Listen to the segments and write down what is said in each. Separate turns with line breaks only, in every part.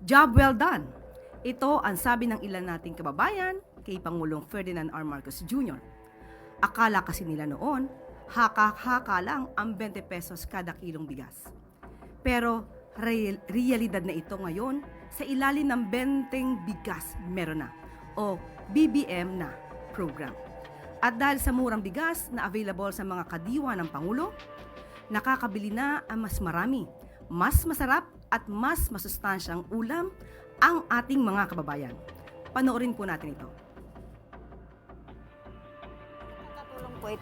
Job well done! Ito ang sabi ng ilan nating kababayan kay Pangulong Ferdinand R. Marcos Jr. Akala kasi nila noon, haka-haka lang ang 20 pesos kada kilong bigas. Pero realidad na ito ngayon, sa ilalim ng 20 bigas meron na o BBM na program. At dahil sa murang bigas na available sa mga kadiwa ng Pangulo, nakakabili na ang mas marami, mas masarap at mas masustansyang ulam ang ating mga kababayan. Panoorin po natin ito.
Nakakatulong po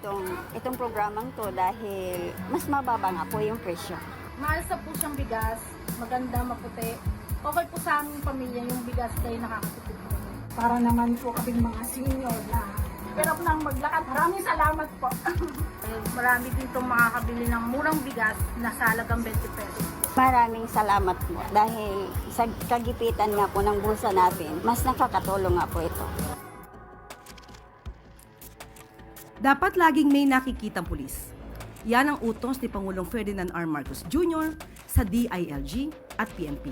itong programang to dahil mas mababa nga po yung presyo.
Maalsa po siyang bigas, maganda, maputi. Okay po sa aming pamilya yung bigas kayo nakakatipid po.
Para naman po kaming mga senior na
Pero po nang maglakad, maraming salamat po. Marami dito makakabili ng murang bigas na sa halagang 20 pesos.
Maraming salamat po dahil sa kagipitan nga po ng bulsa natin, mas nakakatulong nga po ito.
Dapat laging may nakikitang pulis. Yan ang utos ni Pangulong Ferdinand R. Marcos Jr. sa DILG at PNP.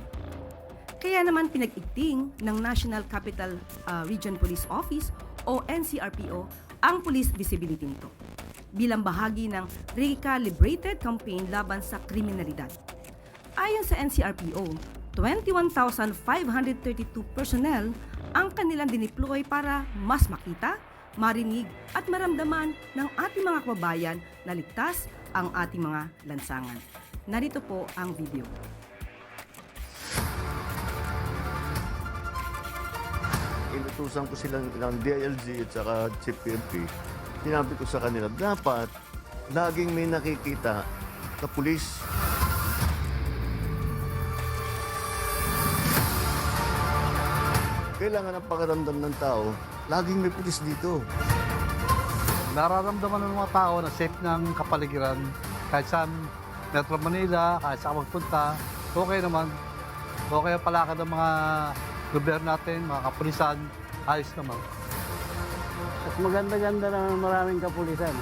Kaya naman pinag-igting ng National Capital Region Police Office o NCRPO ang police visibility nito bilang bahagi ng recalibrated campaign laban sa kriminalidad. Ayon sa NCRPO, 21,532 personnel ang kanilang dineploy para mas makita, marinig at maramdaman ng ating mga kababayan na ligtas ang ating mga lansangan. Narito po ang video.
Inutusan ko silang ng DILG at saka CPNP. Sinabi ko sa kanila, dapat laging may nakikita na pulis. Kailangan ang pakiramdam ng tao, laging may pulis dito.
Nararamdaman ng mga tao na safe ng kapaligiran kahit sa Metro Manila, kahit saan magpunta, okay naman. Okay ang palakad ng mga gobyerno natin, mga kapulisan, ayos naman.
At maganda-ganda naman maraming kapulisan.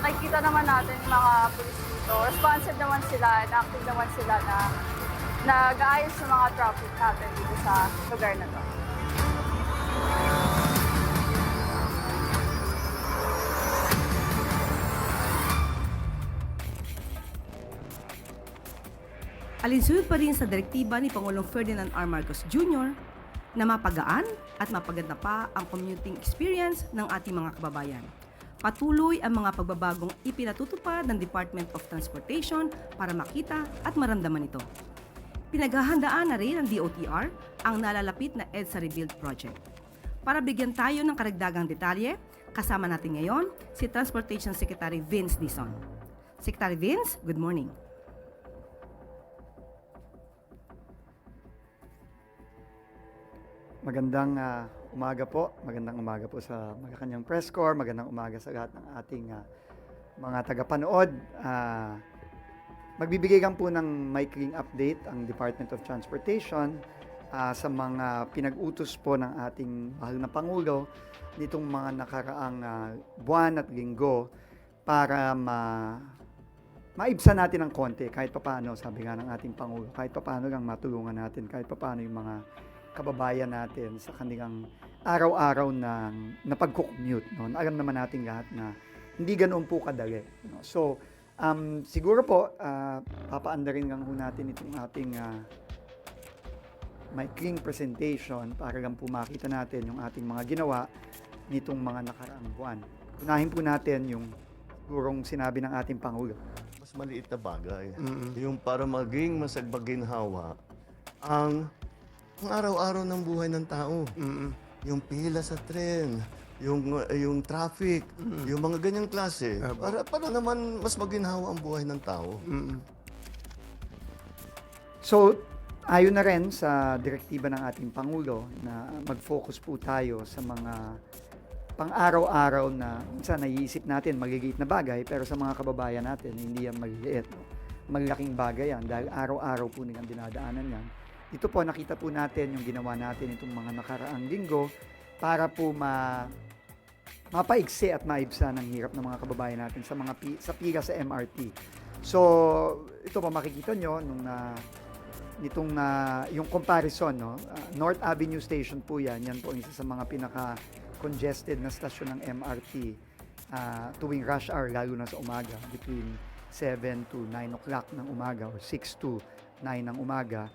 Nakikita naman natin yung mga pulis dito. Responsive naman sila, active naman sila na nag-aayos sa mga traffic natin dito sa lugar na to.
Alinsunod pa rin sa direktiba ni Pangulong Ferdinand R. Marcos Jr. na mapagaan at mapaganda pa ang commuting experience ng ating mga kababayan. Patuloy ang mga pagbabagong ipinatutupad ng Department of Transportation para makita at maramdaman ito. Pinaghahandaan na rin ng DOTR ang nalalapit na EDSA Rebuild Project. Para bigyan tayo ng karagdagang detalye, kasama natin ngayon si Transportation Secretary Vince Dizon. Secretary Vince, good morning.
Magandang umaga po. Magandang umaga po sa Malacanang Press Corps. Magandang umaga sa lahat ng ating mga tagapanood. Magbibigay lang po ng maikling update ang Department of Transportation sa mga pinag-utos po ng ating mahal na Pangulo nitong mga nakaraang buwan at linggo para maibsan natin ng konti kahit papaano, sabi nga ng ating Pangulo, kahit papaano lang matulungan natin, kahit papaano yung mga kababayan natin sa kanilang araw-araw na pagko-commute. No? Alam naman natin lahat na hindi ganoon po kadali. No? So, siguro po, papaandarin lang po natin itong ating maikling presentation para lang po makita natin yung ating mga ginawa nitong mga nakaraang buwan. Unahin po natin yung sigurong sinabi ng ating Pangulo.
Mas maliit na bagay. Yung para maging masagbaginhawa ang araw-araw ng buhay ng tao. Yung pila sa tren, yung traffic, yung mga ganyang klase. Para naman mas maginhawa ang buhay ng tao.
So, ayon na rin sa direktiba ng ating Pangulo na mag-focus po tayo sa mga pang-araw-araw na minsan naiisip natin maliliit na bagay, pero sa mga kababayan natin, hindi yan maliliit. No? Malaking bagay yan dahil araw-araw po nilang dinadaanan yan. Ito po, nakita po natin yung ginawa natin itong mga nakaraang linggo para po mapaigsi at maibsan ang hirap ng mga kababayan natin sa pila sa MRT. So, ito po makikita nyo nung nitong yung comparison, no? North Avenue Station po yan. Yan po ang isa sa mga pinaka-congested na stasyon ng MRT tuwing rush hour, lalo na sa umaga, between 7 to 9 o'clock ng umaga or 6 to 9 ng umaga.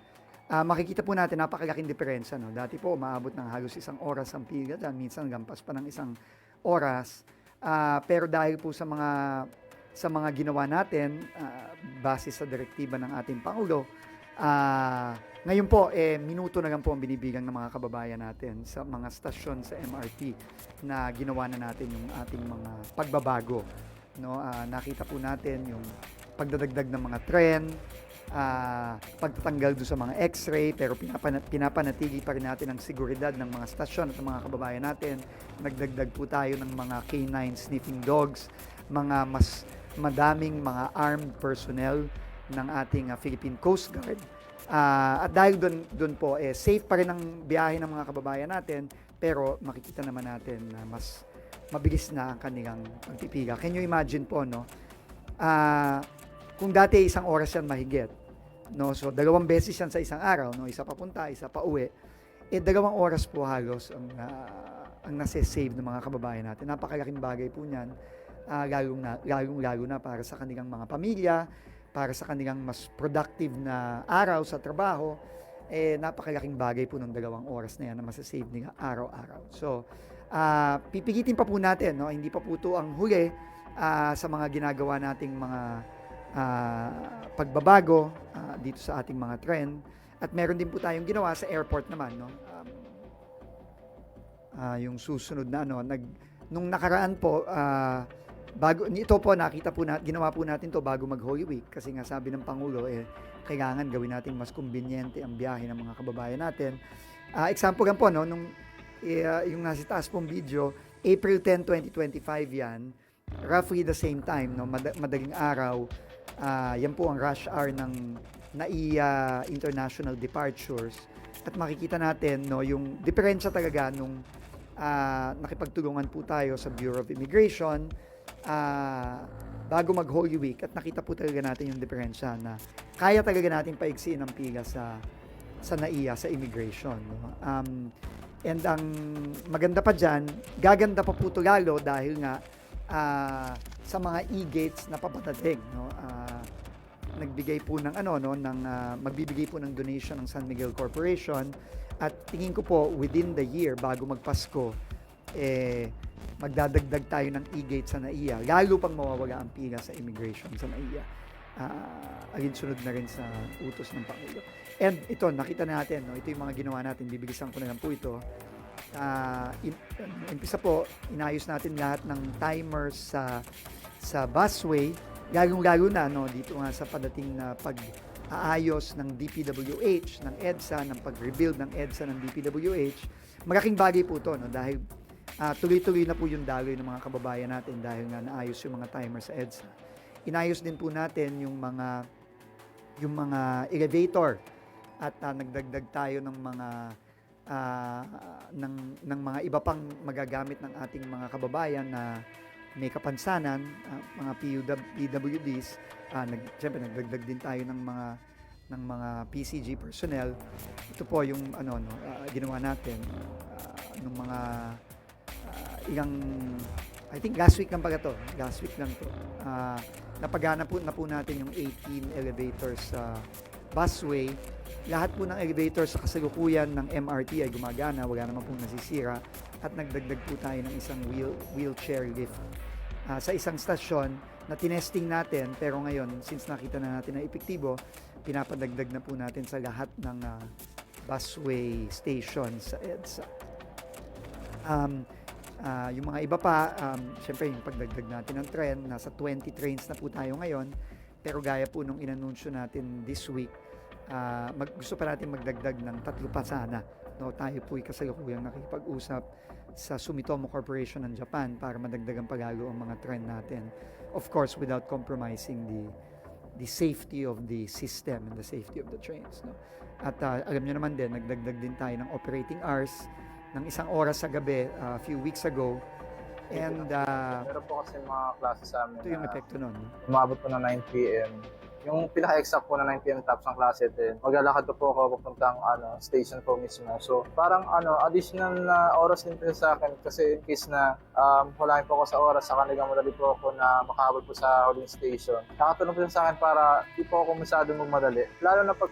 Makikita po natin napakalaking diferensya. No? Dati po, umaabot ng halos isang oras ang pila dyan, minsan lampas pa ng isang oras. Pero dahil po sa mga ginawa natin, base sa direktiba ng ating Pangulo, ngayon po, minuto na lang po ang binibilang ng mga kababayan natin sa mga stasyon sa MRT na ginawa na natin yung ating mga pagbabago. No? Nakita po natin yung pagdadagdag ng mga tren, pagtatanggal doon sa mga x-ray, pero pinapanatili pa rin natin ang seguridad ng mga stasyon at ng mga kababayan natin. Nagdagdag po tayo ng mga K9 sniffing dogs, mga mas madaming mga armed personnel ng ating Philippine Coast Guard. At dahil doon po, safe pa rin ang biyahe ng mga kababayan natin, pero makikita naman natin na mas mabilis na ang kanilang pagpipila. Can you imagine po, no? Kung dati isang oras yan mahigit, no? So 2 beses yan sa isang araw, no? Isa papunta, isa pa uwi. 2 oras po halos ang nasa-save ng mga kababayan natin. Napakalaking bagay po niyan, lalo na para sa kanilang mga pamilya, para sa kanilang mas productive na araw sa trabaho. Napakalaking bagay po ng 2 oras na yan na masasave nila araw-araw. So, pipigitin pa po natin, no? Hindi pa po ito ang huli sa mga ginagawa nating mga pagbabago dito sa ating mga trend. At meron din po tayong ginawa sa airport naman, no? Yung susunod na nung nakaraan po, ito po nakita po ginawa po natin to bago mag Holy Week, kasi nga sabi ng Pangulo kailangan gawin natin mas conveniente ang biyahe ng mga kababayan natin. Example lang po, no, yung nasa taas pong video, April 10, 2025 yan, roughly the same time, no, madaling araw. Yan po ang rush hour ng NAIA International Departures, at makikita natin, no, yung diferensya talaga nung nakipagtulungan po tayo sa Bureau of Immigration bago mag Holy Week, at nakita po talaga natin yung diferensya na kaya talaga natin paigsiin ang pila sa NAIA, sa immigration, no? And ang maganda pa dyan, gaganda pa po ito lalo dahil nga sa mga e-gates na papatating, no? Nagbigay po ng magbibigay po ng donation ng San Miguel Corporation, at tingin ko po within the year bago magpasko magdadagdag tayo ng e-gate sa NAIA, lalo pang mawawala ang pila sa immigration sa NAIA. Alinsunod na rin sa utos ng Pangulo. And ito, nakita natin, no? Ito yung mga ginawa natin, bibilisan ko na lang po ito. Umpisa po, inayos natin lahat ng timers sa busway, lalong-lalo na, no, dito nga sa padating na pag-aayos ng DPWH, ng EDSA, ng pag-rebuild ng EDSA ng DPWH. Malaking bagay po ito, no, dahil tuloy-tuloy na po yung daloy ng mga kababayan natin dahil nga naayos yung mga timers sa EDSA. Inayos din po natin yung mga elevator, at nagdagdag tayo ng mga iba pang magagamit ng ating mga kababayan na may kapansanan, mga PWDs. Siyempre nagdagdag din tayo ng mga PCG personnel. Ito po yung ginawa natin ng mga I think last week lang pala to. Last week lang to. Napagana po natin yung 18 elevators sa busway. Lahat po ng elevators sa kasalukuyan ng MRT ay gumagana, wala naman pong nasisira, at nagdagdag po tayo ng isang wheelchair lift sa isang stasyon na tinesting natin, pero ngayon, since nakita na natin na epektibo, pinapadagdag na po natin sa lahat ng busway stations sa EDSA. Yung mga iba pa, syempre yung pagdagdag natin ng tren, nasa 20 trains na po tayo ngayon, pero gaya po nung inanunsyo natin this week, gusto pa natin magdagdag ng 3 pa sana. No, tayo po kasalukuyang nakikipag-usap sa Sumitomo Corporation ng Japan para madagdagan palalo ang mga tren natin. Of course, without compromising the safety of the system and the safety of the trains. No? At alam nyo naman din, nagdagdag din tayo ng operating hours ng 1 oras sa gabi a few weeks ago. And
meron po kasi mga klase sa amin
ito yung epekto nun.
Umabot po ng 9 p.m. Yung pinaka-exact po na 9 PM tapos ng klase din. Maglalakad po ako papuntang station po mismo. So parang additional na oras din po sa akin kasi in case na hulahin po ako sa oras, saka nagmamadali po ako na makahabol po sa huling station. Nakatulong po yun sa akin para di po ako masyadong magmadali. Lalo na pag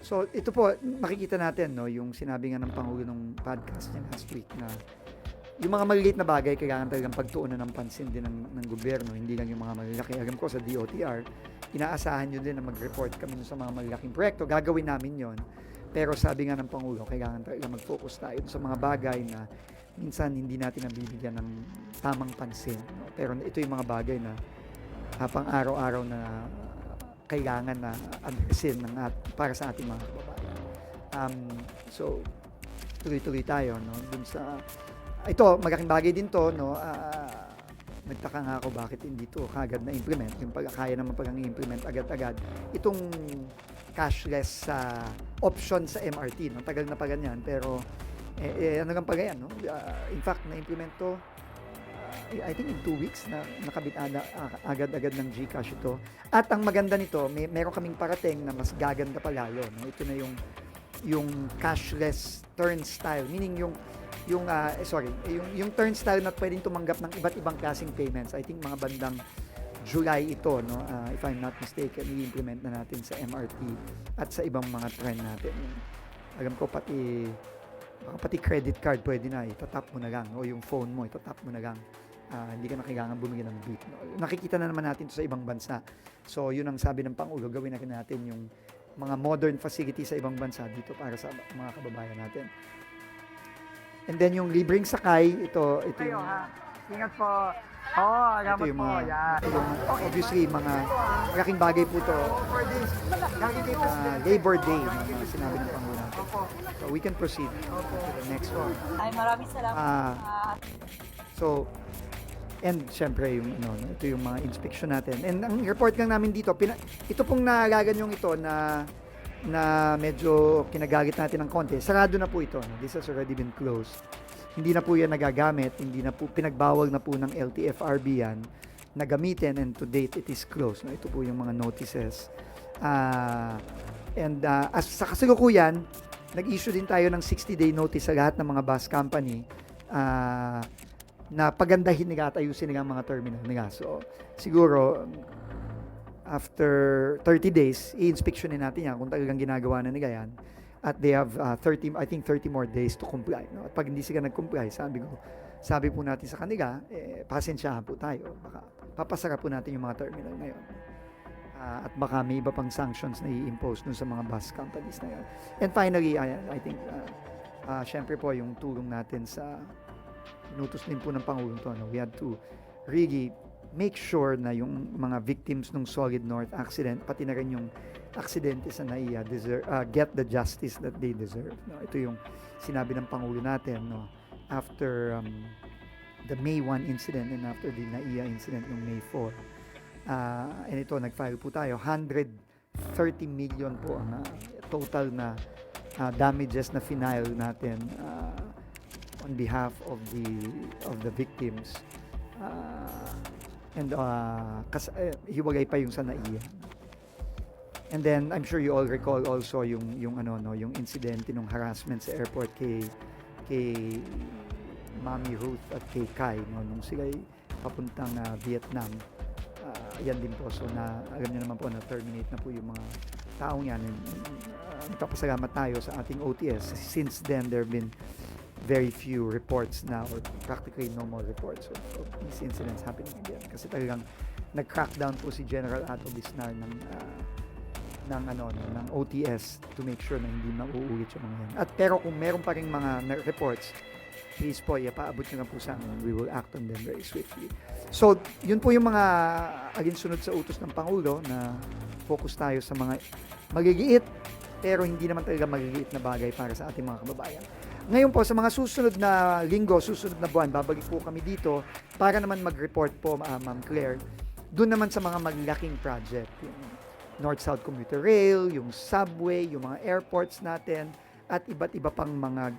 So ito po, makikita natin no, yung sinabi nga ng Pangulo ng podcast niya last week na yung mga maliliit na bagay kailangan talagang pagtuunan ng pansin din ng gobyerno, hindi lang yung mga malalaki. Alam ko sa DOTR, inaasahan nyo din na mag-report kami sa mga malalaking proyekto. Gagawin namin yon. Pero sabi nga ng Pangulo, kailangan talaga mag-focus tayo sa mga bagay na minsan hindi natin nabibigyan ng tamang pansin. No? Pero ito yung mga bagay na pang araw-araw na kailangan na addressin para sa ating mga kababayan. So, tuloy-tuloy tayo no? Dun sa ito, malaking bagay din to, no? Nagtaka nga ako bakit hindi to kagad na-implement. Yung kaya naman palang i-implement agad-agad. Itong cashless option sa MRT, no? Tagal na pa ganyan, pero ano lang pa ganyan, no? In fact, na-implement to, I think in 2 weeks na nakabit agad-agad ng GCash ito. At ang maganda nito, meron kaming parating na mas gaganda pa lalo, no? Ito na yung cashless turnstile, meaning yung turnstile na pwedeng tumanggap ng iba't ibang klaseng payments. I think mga bandang July ito, no? If I'm not mistaken, i-implement na natin sa MRT at sa ibang mga trend natin. Alam ko pati credit card pwede na, itatap mo na lang, o yung phone mo, itatap mo na lang. Hindi ka na kailangan bumili ng beep. No? Nakikita na naman natin ito sa ibang bansa. So, yun ang sabi ng Pangulo, gawin na natin yung mga modern facilities sa ibang bansa dito para sa mga kababayan natin. And then yung libreng sakay, ito yung
Ingat po.
ito yung mga obviously mga malaking bagay po to. Labor Day na sinabi ng Pangulo natin. So we can proceed to the next one.
Ay, maraming salamat.
So and syempre yung ito yung mga inspection natin. And ang report lang namin dito, ito pong naalagan yung ito na medyo kinagalit natin ng konti. Sarado na po ito. No? This has already been closed. Hindi na po yan nagagamit. Hindi na po, pinagbawal na po ng LTFRB yan na gamitin, and to date, it is closed. No? Ito po yung mga notices. As sa kasalukuyan, nag-issue din tayo ng 60-day notice sa lahat ng mga bus company na pagandahin nila at ayusin nila ang mga terminal nila. So, siguro, after 30 days, i-inspectionin natin yan kung talagang ginagawa na nila yan. At they have 30 more days to comply. No? At pag hindi sila nag-comply, sabi po natin sa kanila, pasensyahan po tayo. Baka papasara po natin yung mga terminal ngayon. At baka may iba pang sanctions na i-impose dun sa mga bus companies na yan. And finally, I think, syempre po yung tulong natin sa inutos din po ng Pangulong to. No? We had to really make sure na yung mga victims ng Solid North accident, pati na rin yung aksidente sa NAIA, get the justice that they deserve. No? Ito yung sinabi ng Pangulo natin, no? After the May 1 incident and after the NAIA incident ng May 4. And ito, nag-file po tayo, 130 million po ang total na damages na final natin on behalf of the victims. And hiwagay pa yung sa NAIA. And then I'm sure you all recall also yung incident ng harassment sa airport kay Mami Ruth at kay Kai nung sila papuntang Vietnam. Yan din po, so alam niyo naman po na terminate na po yung mga taong yan. Nagpapasalamat tayo sa ating OTS. Since then there have been very few reports now, or practically no more reports of these incidents happening again. Kasi talagang nag-crackdown po si General Ato Bisnar ng OTS to make sure na hindi mauulit yung mga yan. Pero kung meron pa ring mga reports, please po, ipaabot nyo na po sa amin. We will act on them very swiftly. So, yun po yung mga alinsunod sa utos ng Pangulo na focus tayo sa mga magigit pero hindi naman talaga magigit na bagay para sa ating mga kababayan. Ngayon po, sa mga susunod na linggo, susunod na buwan, babalik po kami dito para naman mag-report po, Ma'am Claire, doon naman sa mga malaking project. Yung North-South Commuter Rail, yung subway, yung mga airports natin, at iba't iba pang mga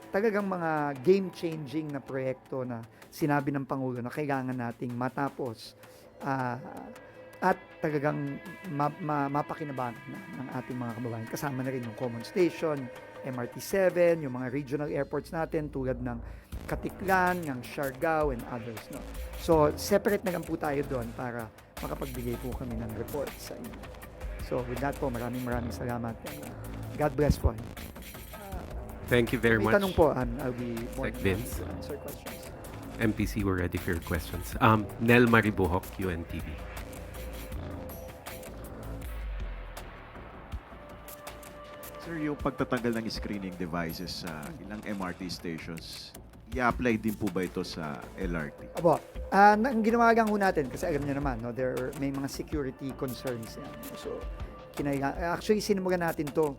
talagang mga game-changing na proyekto na sinabi ng Pangulo na kailangan nating matapos. At talagang mapakinabangan ng ating mga kababayan. Kasama na rin yung Common Station, MRT-7, yung mga regional airports natin tulad ng Katiklan, ng Siargao, and others. No? So, separate na lang po tayo doon para makapagbigay po kami ng report sa inyo. So, with that po, maraming salamat. And, God bless po.
Thank you very
May
much.
tanong po, I'll be more
Sec.
than happy
Vince.
to answer questions.
MPC, we're ready for your questions. Nel Maribuhok, UNTV.
Sir, yung pagtatanggal ng screening devices sa ilang MRT stations, i-apply din po ba ito sa LRT?
Abo, ang ginawa lang ho natin, kasi alam niyo naman, no, may mga security concerns yan. So, actually, sinimulan natin to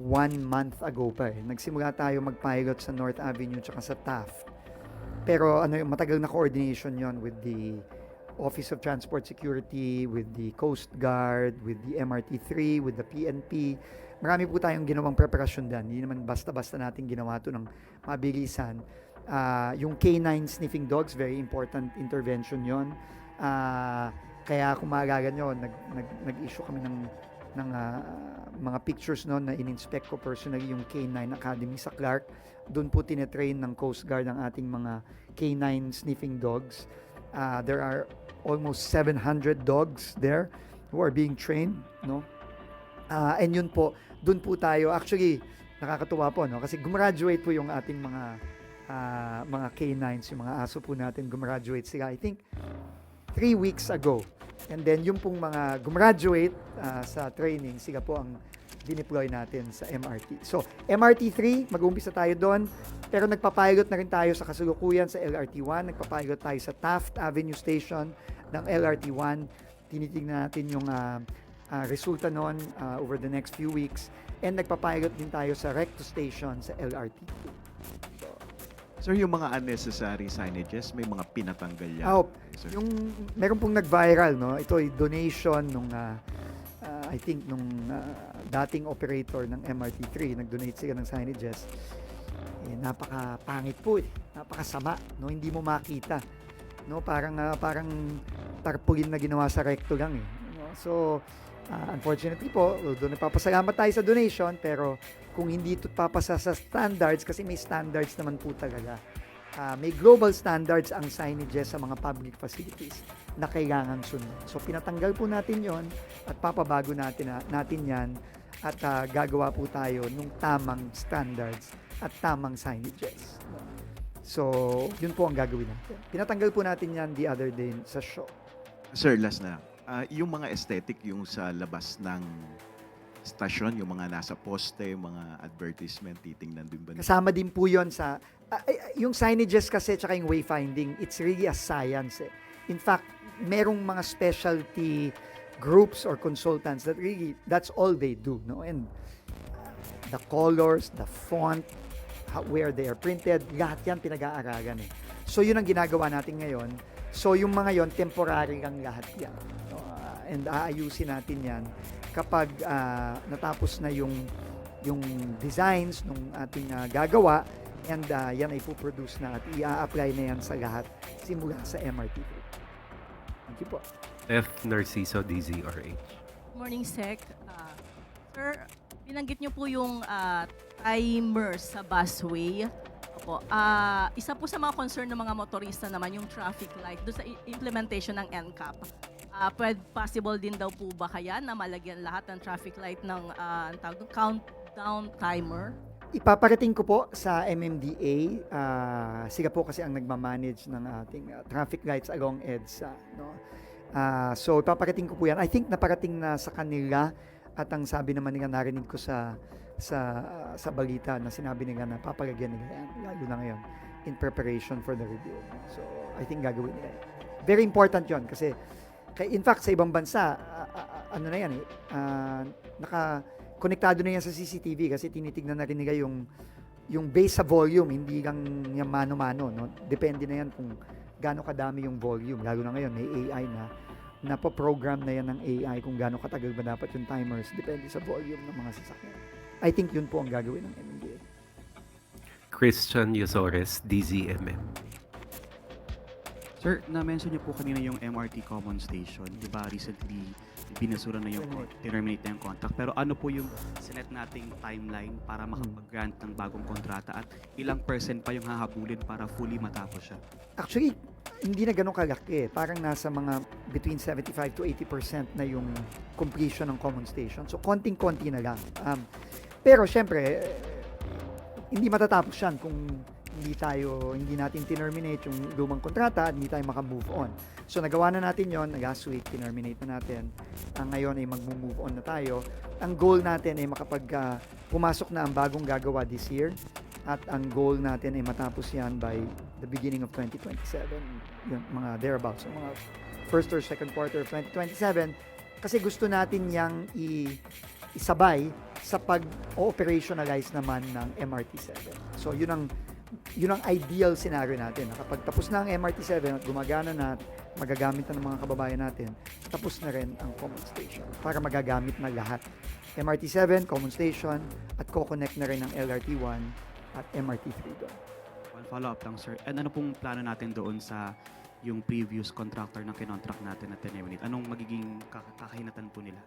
1 month ago pa eh. Nagsimula tayo mag-pilot sa North Avenue tsaka sa Taft. Pero matagal na coordination yon with the Office of Transport Security, with the Coast Guard, with the MRT3, with the PNP. Marami po tayong ginawang preparasyon dyan. Hindi naman basta-basta natin ginawa to ng mabilisan. Yung K9 sniffing dogs, very important intervention yon. Kaya kung maalala nyo, nag-issue kami ng mga pictures noon na in-inspect ko personally yung K9 Academy sa Clark. Doon po tinetrain ng Coast Guard ang ating mga K9 sniffing dogs. There are almost 700 dogs there who are being trained, no? And yun po, doon po tayo. Actually, nakakatuwa po, no? Kasi gumraduate po yung ating mga K9s, yung mga aso po natin, gumraduate sila, I think, 3 weeks ago. And then, yung pong mga gumraduate sa training, sila po ang dineploy natin sa MRT. So, MRT3, mag-uumpisa tayo doon. Pero nagpapilot na rin tayo sa kasalukuyan sa LRT1. Nagpapilot tayo sa Taft Avenue Station ng LRT1. Tinitingnan natin yung resulta noon over the next few weeks. And nagpapilot din tayo sa Recto Station sa LRT2.
Sir, yung mga unnecessary signages, may mga pinatanggal yan. Sir.
Yung meron pong nag-viral, no? Ito ay donation nung I think nung dating operator ng MRT3, nag-donate sila ng signages. Napaka-pangit po eh. Napakasama, no? Hindi mo makita. No, parang tarpaulin na ginawa sa recto lang eh. No? So, unfortunately po, doon nagpapasalamat tayo sa donation, pero kung hindi ito papasa sa standards, kasi may standards naman po talaga. May global standards ang signages sa mga public facilities na kailangan sunod. So, pinatanggal po natin yon at papabago natin yan at gagawa po tayo ng tamang standards at tamang signages. So, yun po ang gagawin natin. Pinatanggal po natin yan the other day sa show.
Sir, last na. Yung mga aesthetic, yung sa labas ng stasyon, yung mga nasa poste, yung mga advertisement, titingnan din ba?
Kasama din po yun sa... yung signages kasi tsaka yung wayfinding, it's really a science eh. In fact, merong mga specialty groups or consultants that really, that's all they do. No? And the colors, the font, where they are printed, lahat yan pinag-aaralan eh. So yun ang ginagawa natin ngayon. So yung mga yon temporary lang lahat yan. No? And aayusin natin yan kapag natapos na yung designs nung ating gagawa, and yan ay puproduce na at i-apply na yan sa lahat simula sa MRT. Thank you po.
F. Narciso, DZRH.
Morning, Sec. Sir, binanggit niyo po yung timers sa busway. Opo. Isa po sa mga concern ng mga motorista naman yung traffic light doon sa implementation ng NCAP. Possible din daw po ba kaya na malagyan lahat ng traffic light ng countdown timer?
Ipaparating ko po sa MMDA. Sila po kasi ang nagmamanage ng ating traffic lights along EDSA. No? So, ipaparating ko po yan. I think naparating na sa kanila at ang sabi naman nila, narinig ko sa balita na sinabi nila na papalagyan nila yan, lalo na ngayon, in preparation for the review. So, I think gagawin nila yan. Very important yon kasi in fact, sa ibang bansa, ano na yan eh, konektado na yan sa CCTV kasi tinitignan na rin nila yung base sa volume, hindi lang yung mano-mano. No? Depende na yan kung gaano kadami yung volume. Lalo na ngayon, may AI na napaprogram na yan ng AI kung gaano katagal ba dapat yung timers. Depende sa volume ng mga sasakyan. I think yun po ang gagawin ng MMDA.
Christian Yosores, DZMM.
Sir, na-mention niyo po kanina yung MRT Common Station. Di ba recently, binasura na yung terminate na yung contract. Pero ano po yung sinet nating timeline para makapag-grant ng bagong kontrata at ilang percent pa yung hahabulin para fully matapos siya?
Actually, hindi na ganun kalaki. Parang nasa mga between 75 to 80% na yung completion ng common station. So, konting-konti na lang. Pero, syempre, hindi matatapos yan kung hindi natin terminate yung lumang kontrata at hindi tayo makamove on. So, nagawa na natin yon last week, terminate na natin. Ngayon ay mag-move on na tayo. Ang goal natin ay pumasok na ang bagong gagawa this year. At ang goal natin ay matapos yan by the beginning of 2027. Yung mga thereabouts. So, mga first or second quarter of 2027. Kasi gusto natin yang isabay sa pag-operationalize naman ng MRT7. So, yun ang ideal scenario natin. Kapag tapos na ang MRT7 at gumagana na at magagamit na ng mga kababayan natin, tapos na rin ang common station para magagamit na lahat. MRT7, common station, at co-connect na rin ng LRT1 at MRT3 doon.
One follow-up lang, sir. And ano pong plano natin doon sa yung previous contractor na kinontract natin at terminate? Anong magiging kakahinatan po nila?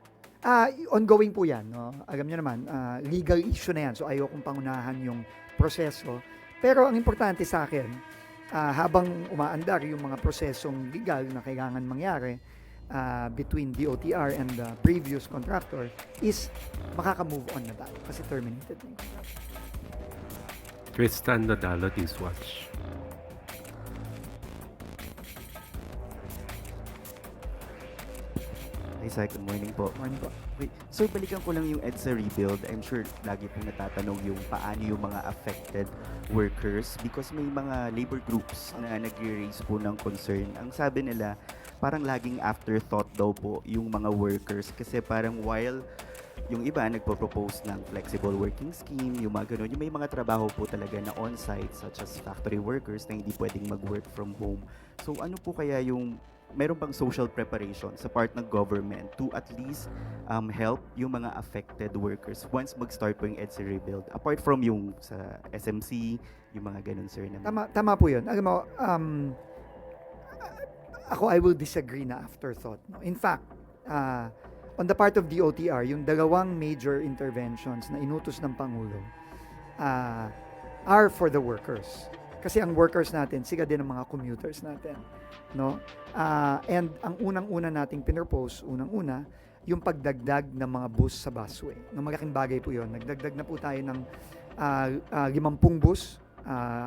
Ongoing po yan. No? Alam niyo naman, legal issue na yan. So, ayokong pangunahan yung proseso. Pero ang importante sa akin, habang umaandar yung mga prosesong legal na kailangan mangyari between DOTR and the previous contractor is makaka-move on na tayo kasi terminated na yung contract.
Tristan Nadalo, Watch.
Hi, Sai. Good morning po.
Morning po.
Wait, so balikan ko lang yung EDSA rebuild. I'm sure lagi pong natatanong yung paano yung mga affected workers because may mga labor groups na nag-raise po ng concern. Ang sabi nila, parang laging afterthought daw po yung mga workers kasi parang while yung iba nagpo-propose ng flexible working scheme, yung mga ganun, yung may mga trabaho po talaga na on-site such as factory workers na hindi pwedeng mag-work from home. So ano po kaya yung meron bang social preparation sa part ng government to at least help yung mga affected workers once mag-start po yung EDSA rebuild? Apart from yung sa SMC, yung mga ganun, sir.
Tama po yun. Alam mo, ako, I will disagree na afterthought. No? In fact, on the part of DOTR, yung dalawang major interventions na inutos ng Pangulo are for the workers. Kasi ang workers natin, sila din ang mga commuters natin. No? And ang unang-una nating pinropose, yung pagdagdag ng mga bus sa busway. No, malaking bagay po yun. Nagdagdag na po tayo ng 50 bus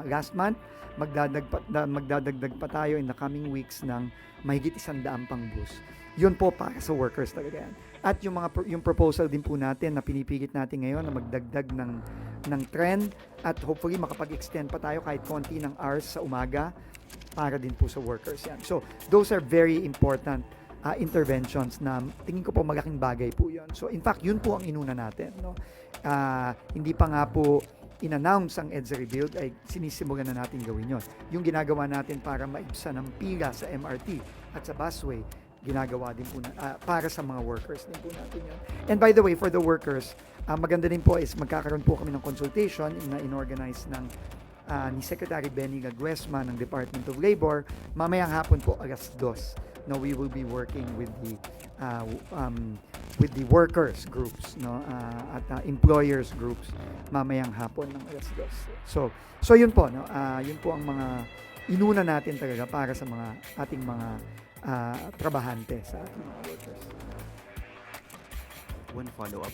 last month. Magdadagdag pa tayo in the coming weeks ng mahigit 100 pang bus. Yun po para sa workers talaga yan. At yung proposal din po natin na pinipilit natin ngayon na magdagdag ng trend at hopefully makapag-extend pa tayo kahit konti ng hours sa umaga para din po sa workers yan. So, those are very important interventions na tingin ko po malaking bagay po yun. So, in fact, yun po ang inuna natin. No? Hindi pa nga po in-announce ang EDSA rebuild ay sinisimulan na natin gawin yun. Yung ginagawa natin para maibsan ng pila sa MRT at sa busway, ginagawa din po para sa mga workers din po natin yun. And by the way, for the workers, maganda din po is magkakaroon po kami ng consultation na inorganize ng ni Secretary Benny Laguesma ng Department of Labor. Mamayang hapon po, alas 2. No, we will be working with the workers groups, no, at employers groups mamayang hapon ng alas 2. So yun po, no, yun po ang mga inuna natin talaga para sa mga ating mga trabahante sa ating mga workers.
One follow-up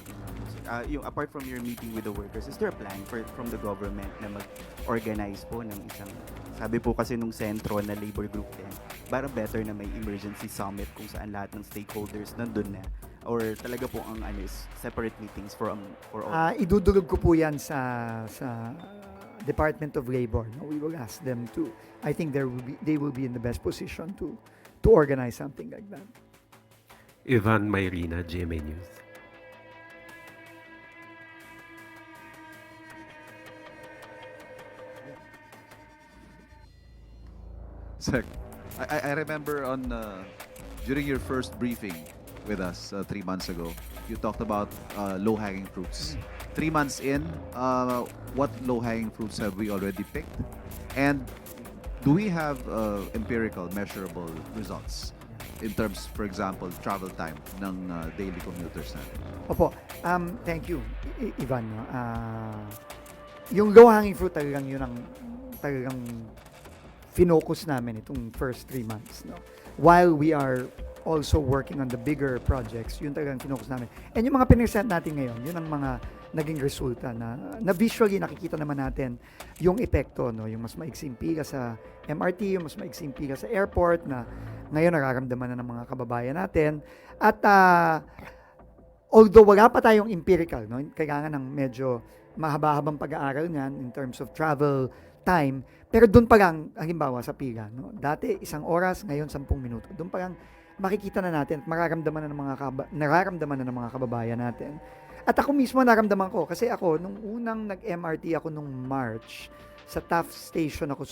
yung apart from your meeting with the workers, is there a plan from the government na mag-organize po ng isang, sabi po kasi nung sentro na labor group din, parang better na may emergency summit kung saan lahat ng stakeholders nandun na, or talaga po ang is separate meetings for all?
Idudulog ko po yan sa Department of Labor. No? We will ask them to. I think they will be in the best position to organize something like that.
Ivan Mayrina, GMA News.
Sec, I remember during your first briefing with us 3 months ago, you talked about low-hanging fruits. 3 months in, what low-hanging fruits have we already picked? And Do we have empirical, measurable results in terms, for example, travel time ng daily commuters natin?
Opo. Thank you, Ivan. No? Yung low-hanging fruit talagang yun ang talagang finocus namin itong first 3 months. No? While we are also working on the bigger projects, yun talagang finocus namin. And yung mga pinresent natin ngayon, yun ang mga naging resulta na visually nakikita naman natin yung epekto, no? Yung mas maiksing pila sa MRT, yung mas maiksing pila sa airport na ngayon nararamdaman na ng mga kababayan natin. At although wala pa tayong empirical, no? Kailangan ng medyo mahaba-habang pag-aaral niyan in terms of travel time, pero doon pa lang, halimbawa sa pila, no? Dati 1 oras, ngayon 10 minuto. Doon pa lang makikita na natin at nararamdaman na ng mga kababayan natin. At ako mismo naramdaman ko kasi ako nung unang nag-MRT ako nung March sa Taft Station ako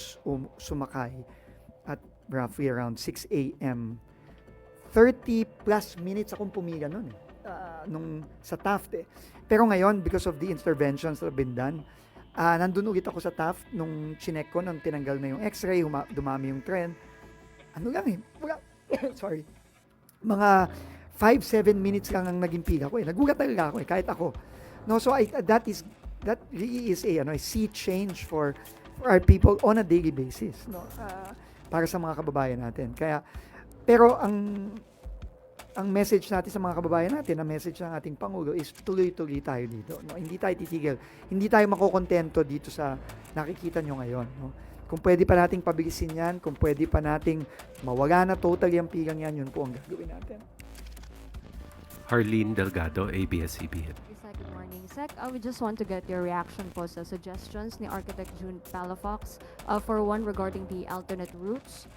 sumakay at roughly around 6 a.m. 30 plus minutes akong pumila nun nung sa Taft eh. Pero ngayon because of the interventions that have been done, nandun ulit ako sa Taft nung chinek ko nung tinanggal na yung x-ray, dumami yung tren. Ano lang eh, sorry. Mga 5-7 minutes lang ang naging pila ko eh. Nagulat talaga ako eh, kahit ako. No, so that really is a sea change for our people on a daily basis, no? Para sa mga kababayan natin. Kaya pero ang message natin sa mga kababayan natin, ang message ng ating Pangulo is tuloy-tuloy tayo dito, no? Hindi tayo titigil. Hindi tayo makokontento dito sa nakikita nyo ngayon, no? Kung pwede pa nating pabilisin yan, kung pwede pa nating mawala na totally ang pilang yan, yun po ang gagawin natin.
Harleen Delgado, ABS-CBN.
Good morning, Sec. We just want to get your reaction po sa suggestions ni Architect June Palafox. For one, regarding the alternate routes,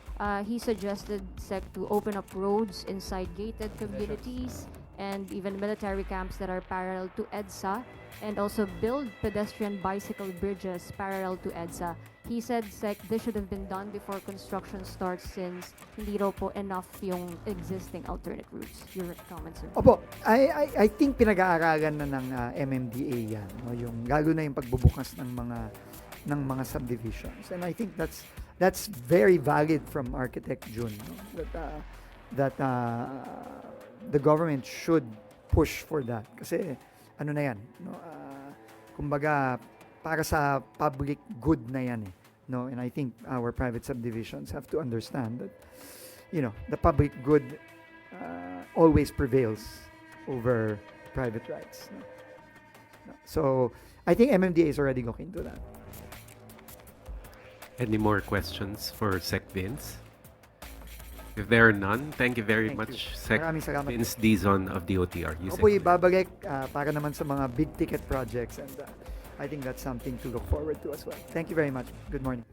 he suggested, Sec, to open up roads inside gated communities and even military camps that are parallel to EDSA, and also build pedestrian bicycle bridges parallel to EDSA. He said, Sec, this should have been done before construction starts since hindi raw po enough yung existing alternate routes. Your comments, sir?
Opo, I think pinag-aaralan na ng MMDA yan, no? Yung lalo na yung pagbubukas ng mga subdivisions. And I think that's very valid from Architect June, no? That the government should push for that kasi ano na yan, no? Kumbaga para sa public good na yan eh, no? And I think our private subdivisions have to understand that, you know, the public good always prevails over private rights, no? So I think MMDA is already looking into that.
Any more questions for Sec Vince? If there are none, thank you very much, Sec
Maraming salamat.
Vince Dizon of DOTR.
Ako po ibabalik para naman sa mga big ticket projects, and I think that's something to look forward to as well. Thank you very much. Good morning.